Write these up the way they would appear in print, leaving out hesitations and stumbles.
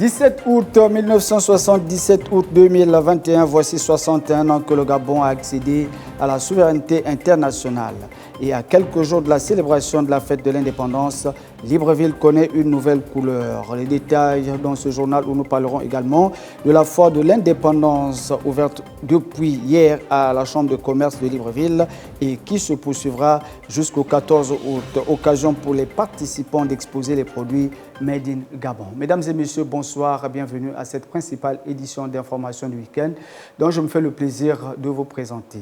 17 août 1960, 17 août 2021, voici 61 ans que le Gabon a accédé à la souveraineté internationale. Et à quelques jours de la célébration de la fête de l'indépendance, Libreville connaît une nouvelle couleur. Les détails dans ce journal où nous parlerons également de la foire de l'indépendance ouverte depuis hier à la Chambre de commerce de Libreville et qui se poursuivra jusqu'au 14 août. Occasion pour les participants d'exposer les produits Made in Gabon. Mesdames et messieurs, bonsoir, bienvenue à cette principale édition d'information du week-end dont je me fais le plaisir de vous présenter.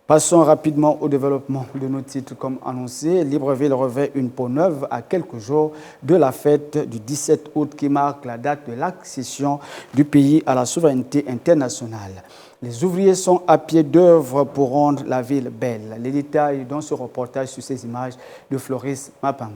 Passons rapidement au développement de nos titres comme annoncé. Libreville revêt une peau neuve à quelques jours de la fête du 17 août qui marque la date de l'accession du pays à la souveraineté internationale. Les ouvriers sont à pied d'œuvre pour rendre la ville belle. Les détails dans ce reportage sur ces images de Floris Mapango.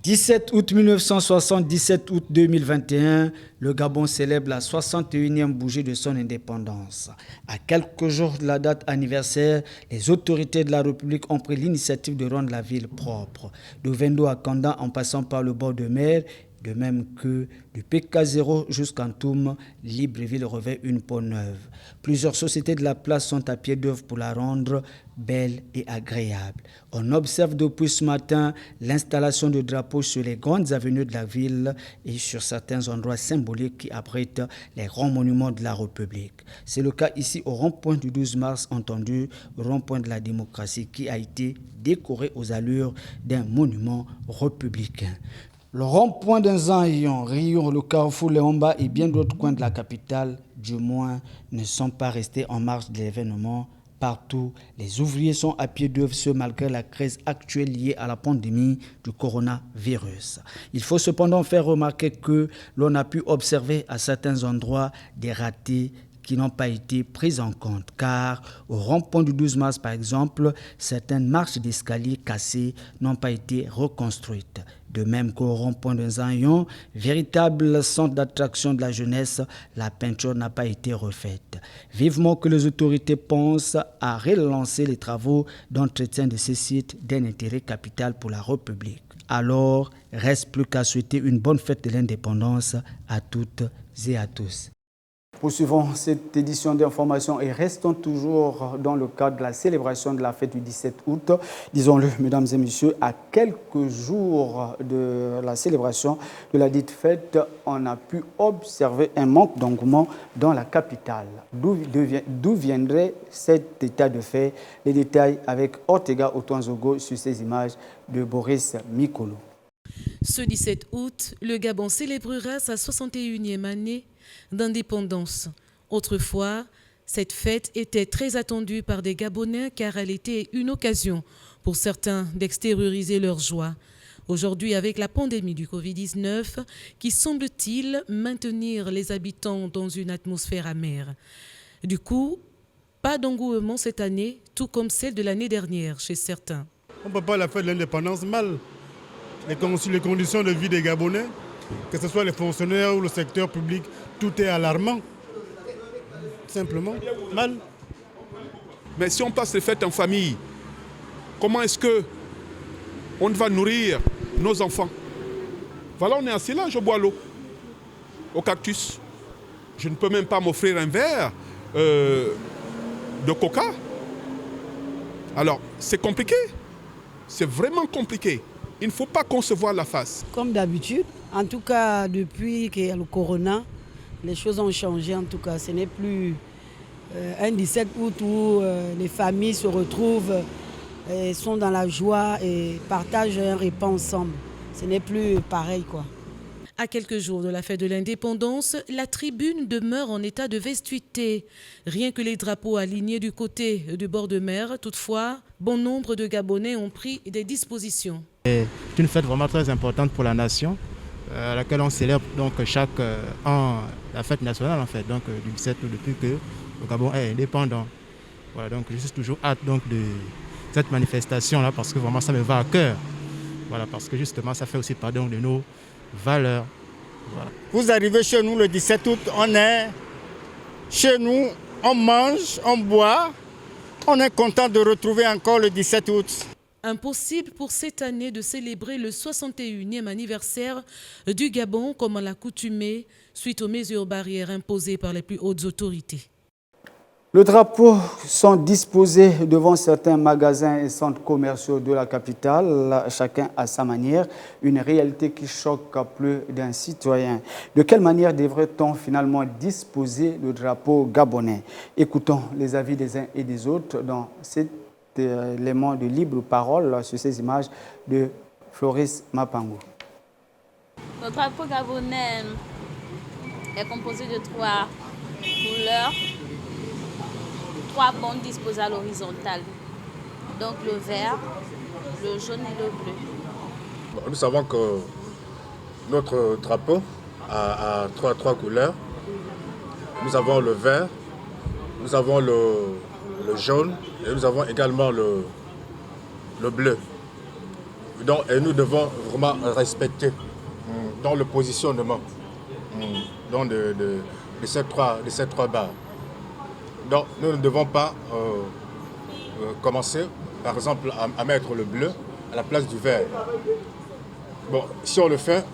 17 août 1960, 17 août 2021, le Gabon célèbre la 61e bougie de son indépendance. À quelques jours de la date anniversaire, les autorités de la République ont pris l'initiative de rendre la ville propre. De Vendo à Kanda en passant par le bord de mer, de même que du PK0 jusqu'en Toum, Libreville revêt une peau neuve. Plusieurs sociétés de la place sont à pied d'œuvre pour la rendre belle et agréable. On observe depuis ce matin l'installation de drapeaux sur les grandes avenues de la ville et sur certains endroits symboliques qui abritent les grands monuments de la République. C'est le cas ici au rond-point du 12 mars, entendu, rond-point de la démocratie qui a été décoré aux allures d'un monument républicain. Le rond-point d'Nzanyon, Rion, le carrefour Léomba et bien d'autres coins de la capitale, du moins, ne sont pas restés en marge de l'événement. Partout, les ouvriers sont à pied d'œuvre, ce malgré la crise actuelle liée à la pandémie du coronavirus. Il faut cependant faire remarquer que l'on a pu observer à certains endroits des ratés qui n'ont pas été prises en compte, car au rond-point du 12 mars, par exemple, certaines marches d'escalier cassées n'ont pas été reconstruites. De même qu'au rond-point de Nzanyon, véritable centre d'attraction de la jeunesse, la peinture n'a pas été refaite. Vivement que les autorités pensent à relancer les travaux d'entretien de ces sites d'un intérêt capital pour la République. Alors, reste plus qu'à souhaiter une bonne fête de l'indépendance à toutes et à tous. Poursuivons cette édition d'information et restons toujours dans le cadre de la célébration de la fête du 17 août. Disons-le, mesdames et messieurs, à quelques jours de la célébration de la dite fête, on a pu observer un manque d'engouement dans la capitale. D'où viendrait cet état de fait? Les détails avec Ortega Otonzogo sur ces images de Boris Mikolo. Ce 17 août, le Gabon célébrera sa 61e année d'indépendance. Autrefois, cette fête était très attendue par des Gabonais car elle était une occasion pour certains d'extérioriser leur joie. Aujourd'hui, avec la pandémie du Covid-19 qui semble-t-il maintenir les habitants dans une atmosphère amère. Du coup, pas d'engouement cette année, tout comme celle de l'année dernière chez certains. On ne peut pas la fête de l'indépendance mal. Les conditions de vie des Gabonais, que ce soit les fonctionnaires ou le secteur public, tout est alarmant. Simplement, mal. Mais si on passe les fêtes en famille, comment est-ce qu'on va nourrir nos enfants? Voilà, on est assis là, je bois l'eau au cactus. Je ne peux même pas m'offrir un verre de coca. Alors, c'est compliqué. C'est vraiment compliqué. Il ne faut pas concevoir la face. Comme d'habitude, en tout cas depuis qu'il y a le corona, les choses ont changé en tout cas. Ce n'est plus un 17 août où les familles se retrouvent, et sont dans la joie et partagent un repas ensemble. Ce n'est plus pareil quoi. À quelques jours de la fête de l'indépendance, la tribune demeure en état de vestuité. Rien que les drapeaux alignés du côté du bord de mer, toutefois, bon nombre de Gabonais ont pris des dispositions. C'est une fête vraiment très importante pour la nation, à laquelle on célèbre donc chaque an la fête nationale en fait, donc du 17 août depuis que le Gabon est indépendant. Voilà, donc je suis toujours hâte donc de cette manifestation là parce que vraiment ça me va à cœur. Voilà, parce que justement ça fait aussi part donc de nos valeurs. Voilà. Vous arrivez chez nous le 17 août, on est chez nous, on mange, on boit, on est content de retrouver encore le 17 août. Impossible pour cette année de célébrer le 61e anniversaire du Gabon comme à l'accoutumée suite aux mesures barrières imposées par les plus hautes autorités. Les drapeaux sont disposés devant certains magasins et centres commerciaux de la capitale, chacun à sa manière, une réalité qui choque plus d'un citoyen. De quelle manière devrait-on finalement disposer le drapeau gabonais? Écoutons les avis des uns et des autres dans cet élément de libre parole sur ces images de Floris Mapango. Le drapeau gabonais est composé de 3 couleurs. 3 bandes disposées à l'horizontale. Donc le vert, le jaune et le bleu. Nous savons que notre drapeau a 3 couleurs. Nous avons le vert, nous avons le jaune et nous avons également le bleu. Et nous devons vraiment respecter dans le positionnement de ces trois barres. Donc nous ne devons pas commencer, par exemple, à mettre le bleu à la place du vert. Bon, si on le fait,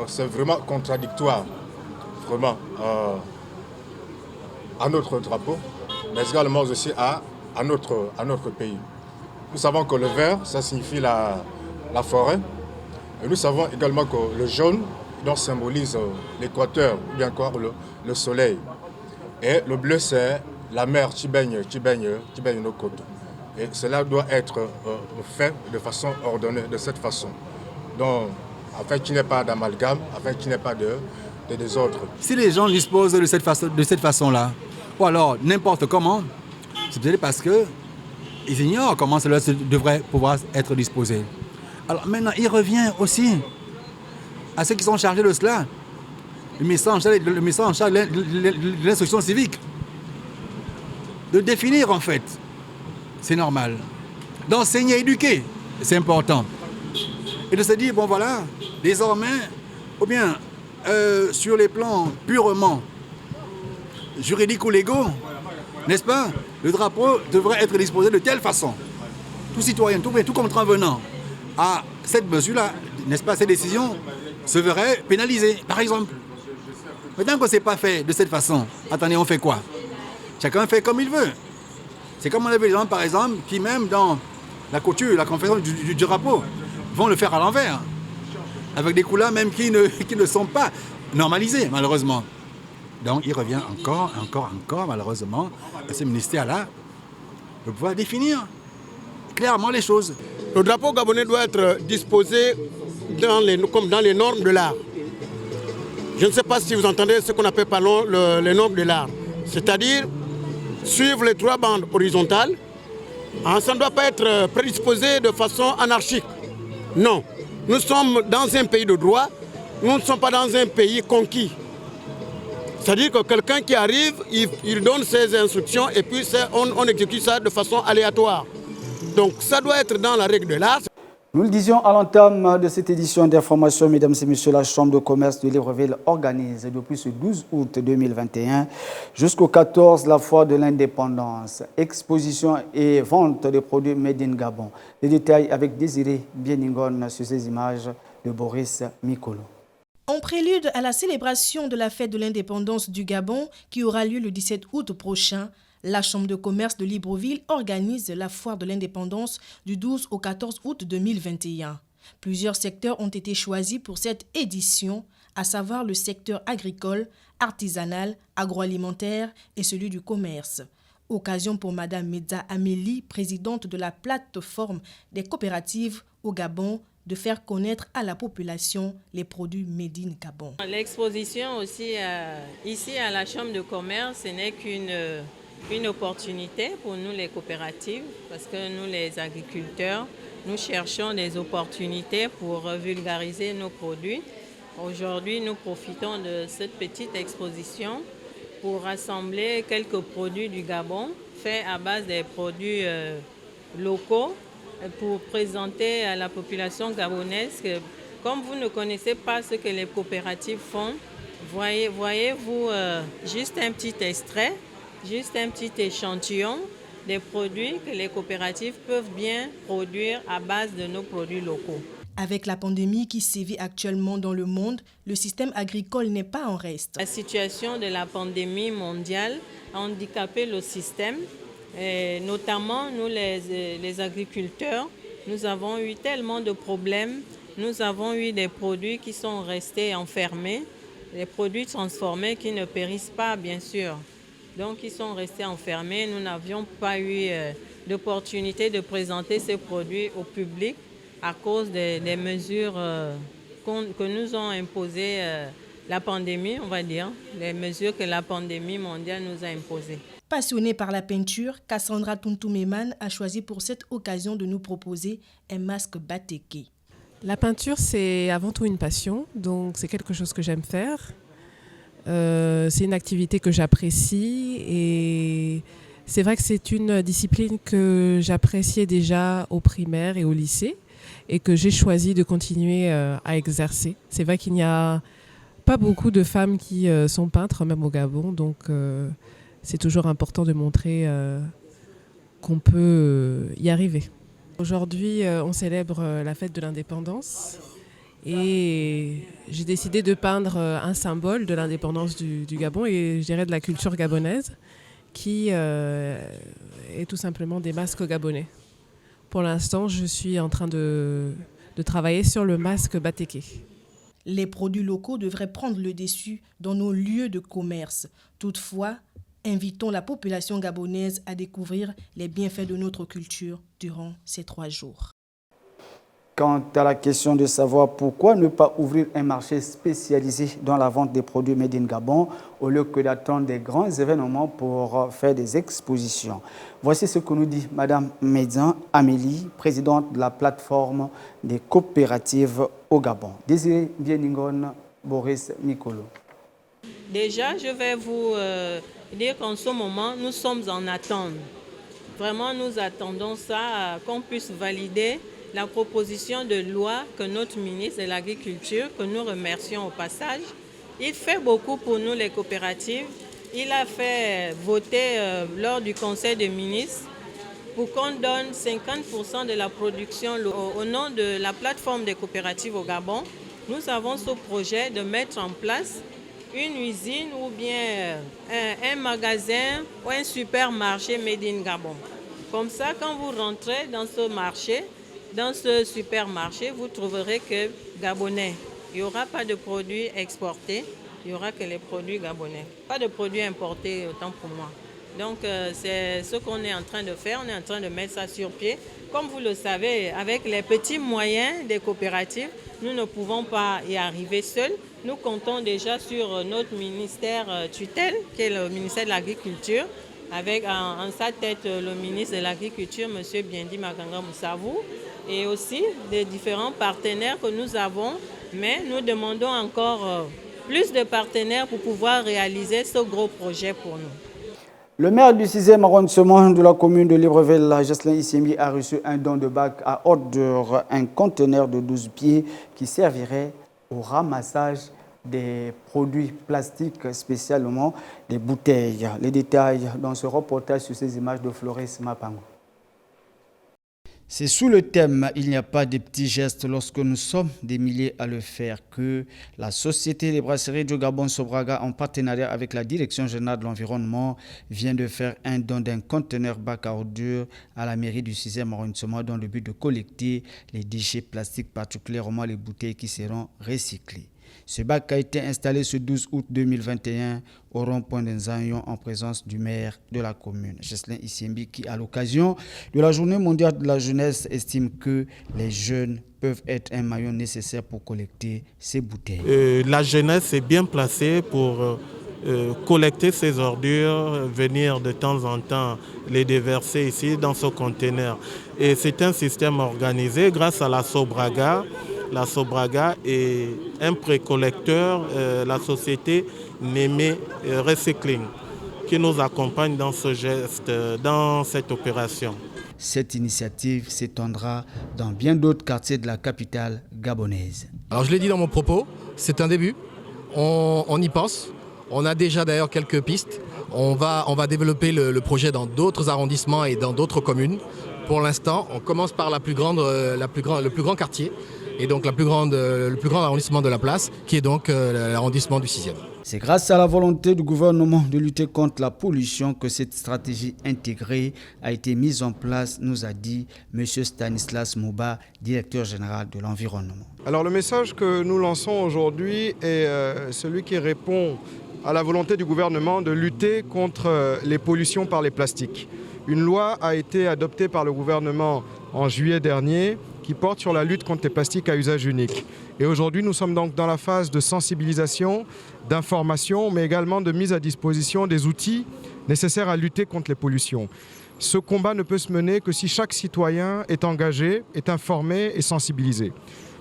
c'est vraiment contradictoire, vraiment, à notre drapeau, mais également aussi à notre pays. Nous savons que le vert, ça signifie la forêt. Et nous savons également que le jaune, donc, symbolise l'équateur, ou bien encore le soleil. Et le bleu, c'est la mer qui baigne nos côtes. Et cela doit être fait de façon ordonnée, de cette façon. Donc, afin qu'il n'y ait pas d'amalgame, afin qu'il n'y ait pas de désordre. Si les gens disposent de cette façon-là, ou alors n'importe comment, c'est peut-être parce qu'ils ignorent comment cela devrait pouvoir être disposé. Alors maintenant, il revient aussi à ceux qui sont chargés de cela, le ministère en charge de l'instruction civique, de définir en fait, c'est normal, d'enseigner, éduquer, c'est important, et de se dire, bon voilà, désormais, ou bien sur les plans purement juridiques ou légaux, n'est-ce pas, le drapeau devrait être disposé de telle façon. Tout citoyen, tout contrevenant à cette mesure-là, n'est-ce pas, ces décisions se verraient pénalisées, par exemple. Maintenant que ce n'est pas fait de cette façon, attendez, on fait quoi? Chacun fait comme il veut. C'est comme on avait des gens, par exemple, qui même dans la couture, la confection du drapeau, vont le faire à l'envers, avec des couleurs même qui ne sont pas normalisées, malheureusement. Donc il revient encore, malheureusement, à ce ministère-là de pouvoir définir clairement les choses. Le drapeau gabonais doit être disposé comme dans les normes de l'art. Je ne sais pas si vous entendez ce qu'on appelle les normes de l'art. C'est-à-dire suivre les 3 bandes horizontales. Ça ne doit pas être prédisposé de façon anarchique. Non. Nous sommes dans un pays de droit. Nous ne sommes pas dans un pays conquis. C'est-à-dire que quelqu'un qui arrive, il donne ses instructions et puis on exécute ça de façon aléatoire. Donc ça doit être dans la règle de l'art. Nous le disions à l'entame de cette édition d'information, mesdames et messieurs, la Chambre de commerce de Libreville organise depuis ce 12 août 2021 jusqu'au 14 la foire de l'indépendance, exposition et vente de produits made in Gabon. Les détails avec Désiré Bieningon sur ces images de Boris Mikolo. En prélude à la célébration de la fête de l'indépendance du Gabon qui aura lieu le 17 août prochain, la Chambre de commerce de Libreville organise la foire de l'indépendance du 12 au 14 août 2021. Plusieurs secteurs ont été choisis pour cette édition, à savoir le secteur agricole, artisanal, agroalimentaire et celui du commerce. Occasion pour Madame Medza Amélie, présidente de la plateforme des coopératives au Gabon, de faire connaître à la population les produits Made in Gabon. L'exposition aussi ici à la Chambre de commerce, ce n'est qu'une opportunité pour nous les coopératives, parce que nous les agriculteurs, nous cherchons des opportunités pour vulgariser nos produits. Aujourd'hui, nous profitons de cette petite exposition pour rassembler quelques produits du Gabon, faits à base des produits locaux, pour présenter à la population gabonaise que, comme vous ne connaissez pas ce que les coopératives font, voyez-vous juste un petit extrait, juste un petit échantillon des produits que les coopératives peuvent bien produire à base de nos produits locaux. Avec la pandémie qui sévit actuellement dans le monde, le système agricole n'est pas en reste. La situation de la pandémie mondiale a handicapé le système, et notamment nous les agriculteurs. Nous avons eu tellement de problèmes. Nous avons eu des produits qui sont restés enfermés, des produits transformés qui ne périssent pas, bien sûr. Donc, ils sont restés enfermés. Nous n'avions pas eu d'opportunité de présenter ces produits au public à cause des mesures que nous ont imposées la pandémie, on va dire, les mesures que la pandémie mondiale nous a imposées. Passionnée par la peinture, Cassandra Tuntumeman a choisi pour cette occasion de nous proposer un masque batéké. La peinture, c'est avant tout une passion, donc c'est quelque chose que j'aime faire. C'est une activité que j'apprécie et c'est vrai que c'est une discipline que j'appréciais déjà au primaire et au lycée et que j'ai choisi de continuer à exercer. C'est vrai qu'il n'y a pas beaucoup de femmes qui sont peintres, même au Gabon, donc c'est toujours important de montrer qu'on peut y arriver. Aujourd'hui, on célèbre la fête de l'indépendance et j'ai décidé de peindre un symbole de l'indépendance du Gabon et je dirais de la culture gabonaise qui est tout simplement des masques gabonais. Pour l'instant, je suis en train de travailler sur le masque batéké. Les produits locaux devraient prendre le dessus dans nos lieux de commerce. Toutefois, invitons la population gabonaise à découvrir les bienfaits de notre culture durant ces 3 jours. Quant à la question de savoir pourquoi ne pas ouvrir un marché spécialisé dans la vente des produits Made in Gabon au lieu que d'attendre des grands événements pour faire des expositions. Voici ce que nous dit Madame Médian Amélie, présidente de la plateforme des coopératives au Gabon. Désiré Bieningon, Boris Mikolo. Déjà, je vais vous dire qu'en ce moment, nous sommes en attente. Vraiment, nous attendons ça, qu'on puisse valider la proposition de loi que notre ministre de l'Agriculture, que nous remercions au passage, il fait beaucoup pour nous les coopératives. Il a fait voter lors du Conseil des ministres pour qu'on donne 50% de la production au nom de la plateforme des coopératives au Gabon. Nous avons ce projet de mettre en place une usine ou bien un magasin ou un supermarché Made in Gabon. Comme ça, quand vous rentrez dans ce marché, dans ce supermarché, vous trouverez que gabonais. Il n'y aura pas de produits exportés, il n'y aura que les produits gabonais. Pas de produits importés, autant pour moi. Donc, c'est ce qu'on est en train de faire. On est en train de mettre ça sur pied. Comme vous le savez, avec les petits moyens des coopératives, nous ne pouvons pas y arriver seuls. Nous comptons déjà sur notre ministère tutelle, qui est le ministère de l'Agriculture, avec en sa tête le ministre de l'Agriculture, M. Biendi Makanga Moussavou, et aussi des différents partenaires que nous avons. Mais nous demandons encore plus de partenaires pour pouvoir réaliser ce gros projet pour nous. Le maire du 6e arrondissement de la commune de Libreville, Jocelyn Isembi, a reçu un don de bac à ordures, un conteneur de 12 pieds qui servirait au ramassage des produits plastiques, spécialement des bouteilles. Les détails dans ce reportage sur ces images de Flores Mapango. C'est sous le thème « Il n'y a pas de petits gestes lorsque nous sommes des milliers à le faire » que la Société des brasseries du Gabon Sobraga, en partenariat avec la Direction générale de l'environnement, vient de faire un don d'un conteneur bac à ordures à la mairie du 6e arrondissement dans le but de collecter les déchets plastiques, particulièrement les bouteilles qui seront recyclées. Ce bac a été installé ce 12 août 2021 au rond-point de Nzanyon en présence du maire de la commune, Jocelyn Isembi, qui, à l'occasion de la Journée mondiale de la jeunesse, estime que les jeunes peuvent être un maillon nécessaire pour collecter ces bouteilles. La jeunesse est bien placée pour collecter ces ordures, venir de temps en temps les déverser ici dans ce conteneur. Et c'est un système organisé grâce à la Sobraga. La Sobraga est un précollecteur, la société Némé Recycling, qui nous accompagne dans ce geste, dans cette opération. Cette initiative s'étendra dans bien d'autres quartiers de la capitale gabonaise. Alors je l'ai dit dans mon propos, c'est un début, on y pense. On a déjà d'ailleurs quelques pistes, On va développer le projet dans d'autres arrondissements et dans d'autres communes. Pour l'instant, on commence par le plus grand quartier et donc le plus grand arrondissement de la place, qui est donc l'arrondissement du 6e. C'est grâce à la volonté du gouvernement de lutter contre la pollution que cette stratégie intégrée a été mise en place, nous a dit M. Stanislas Mouba, directeur général de l'environnement. Alors le message que nous lançons aujourd'hui est celui qui répond à la volonté du gouvernement de lutter contre les pollutions par les plastiques. Une loi a été adoptée par le gouvernement en juillet dernier qui porte sur la lutte contre les plastiques à usage unique. Et aujourd'hui, nous sommes donc dans la phase de sensibilisation, d'information, mais également de mise à disposition des outils nécessaires à lutter contre les pollutions. Ce combat ne peut se mener que si chaque citoyen est engagé, est informé et sensibilisé.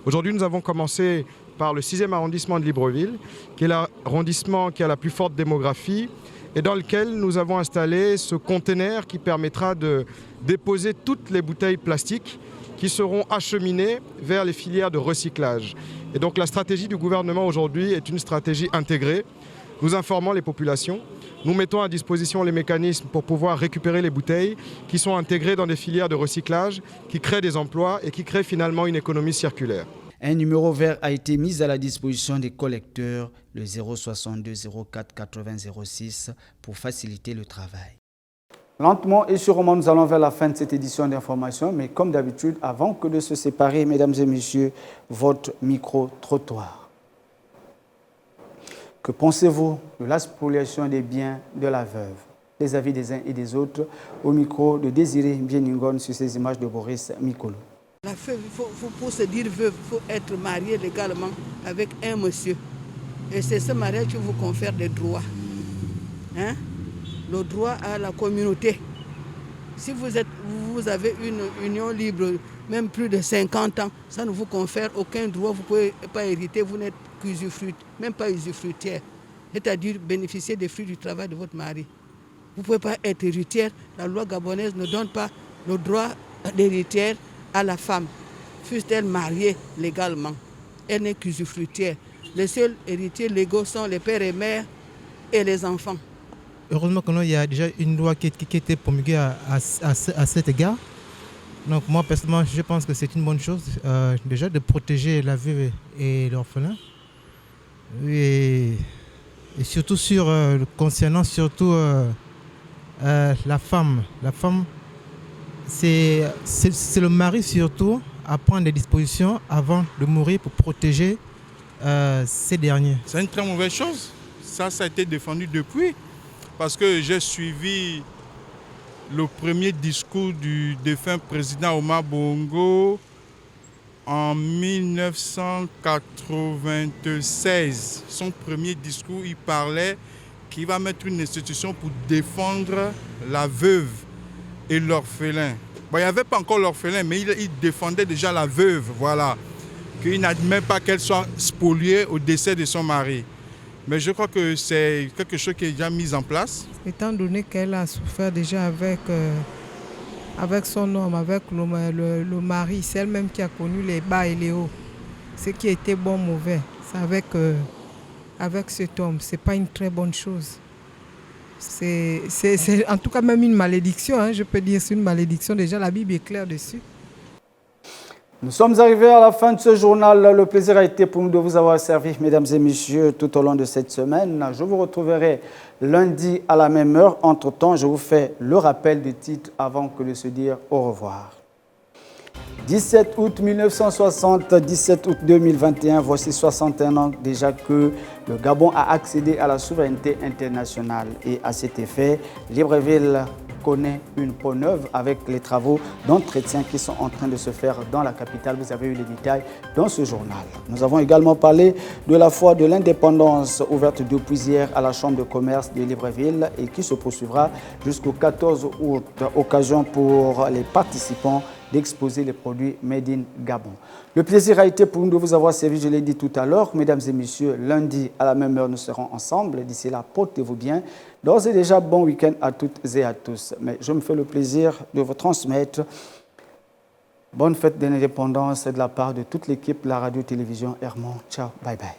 Aujourd'hui, nous avons commencé par le 6e arrondissement de Libreville, qui est l'arrondissement qui a la plus forte démographie, et dans lequel nous avons installé ce conteneur qui permettra de déposer toutes les bouteilles plastiques qui seront acheminées vers les filières de recyclage. Et donc la stratégie du gouvernement aujourd'hui est une stratégie intégrée. Nous informons les populations, nous mettons à disposition les mécanismes pour pouvoir récupérer les bouteilles qui sont intégrées dans des filières de recyclage, qui créent des emplois et qui créent finalement une économie circulaire. Un numéro vert a été mis à la disposition des collecteurs, le 062 04 80 06, pour faciliter le travail. Lentement et sûrement, nous allons vers la fin de cette édition d'information, mais comme d'habitude, avant que de se séparer, mesdames et messieurs, votre micro-trottoir. Que pensez-vous de la spoliation des biens de la veuve? Les avis des uns et des autres, au micro de Désiré Bieningon sur ces images de Boris Mikolo. La veuve, pour se dire veuve, il faut être marié légalement avec un monsieur. Et c'est ce mariage qui vous confère des droits. Hein? Le droit à la communauté. Si vous avez une union libre, même plus de 50 ans, ça ne vous confère aucun droit. Vous ne pouvez pas hériter, vous n'êtes qu'usufruitière, même pas usufruitière. C'est-à-dire bénéficier des fruits du travail de votre mari. Vous ne pouvez pas être héritière. La loi gabonaise ne donne pas le droit d'héritière à la femme, fût-elle mariée légalement. Elle n'est qu'usufruitière. Les seuls héritiers légaux sont les pères et mères et les enfants. Heureusement qu'il y a déjà une loi qui était promulguée à cet égard. Donc moi, personnellement, je pense que c'est une bonne chose déjà de protéger la veuve et l'orphelin. Et surtout concernant surtout la femme. La femme, c'est le mari surtout à prendre des dispositions avant de mourir pour protéger ces derniers. C'est une très mauvaise chose. Ça a été défendu depuis. Parce que j'ai suivi le premier discours du défunt président Omar Bongo en 1996. Son premier discours, il parlait qu'il va mettre une institution pour défendre la veuve et l'orphelin. Bon, il n'y avait pas encore l'orphelin, mais il défendait déjà la veuve, voilà. Qu'il n'admet pas qu'elle soit spoliée au décès de son mari. Mais je crois que c'est quelque chose qui est déjà mis en place. Étant donné qu'elle a souffert déjà avec son homme, avec le mari, c'est elle-même qui a connu les bas et les hauts. Ce qui était bon, mauvais, c'est avec cet homme. Ce n'est pas une très bonne chose. C'est en tout cas même une malédiction, hein, je peux dire c'est une malédiction. Déjà, la Bible est claire dessus. Nous sommes arrivés à la fin de ce journal. Le plaisir a été pour nous de vous avoir servi, mesdames et messieurs, tout au long de cette semaine. Je vous retrouverai lundi à la même heure. Entre-temps, je vous fais le rappel des titres avant que de se dire au revoir. 17 août 1960, 17 août 2021, voici 61 ans déjà que le Gabon a accédé à la souveraineté internationale. Et à cet effet, Libreville connaît une peau neuve avec les travaux d'entretien qui sont en train de se faire dans la capitale. Vous avez eu les détails dans ce journal. Nous avons également parlé de la foire de l'indépendance ouverte depuis hier à la Chambre de commerce de Libreville et qui se poursuivra jusqu'au 14 août. Occasion pour les participants d'exposer les produits Made in Gabon. Le plaisir a été pour nous de vous avoir servi, je l'ai dit tout à l'heure. Mesdames et messieurs, lundi à la même heure, nous serons ensemble. D'ici là, portez-vous bien. D'ores et déjà, bon week-end à toutes et à tous. Mais je me fais le plaisir de vous transmettre bonne fête de l'indépendance de la part de toute l'équipe de la radio-télévision Hermon. Ciao, bye bye.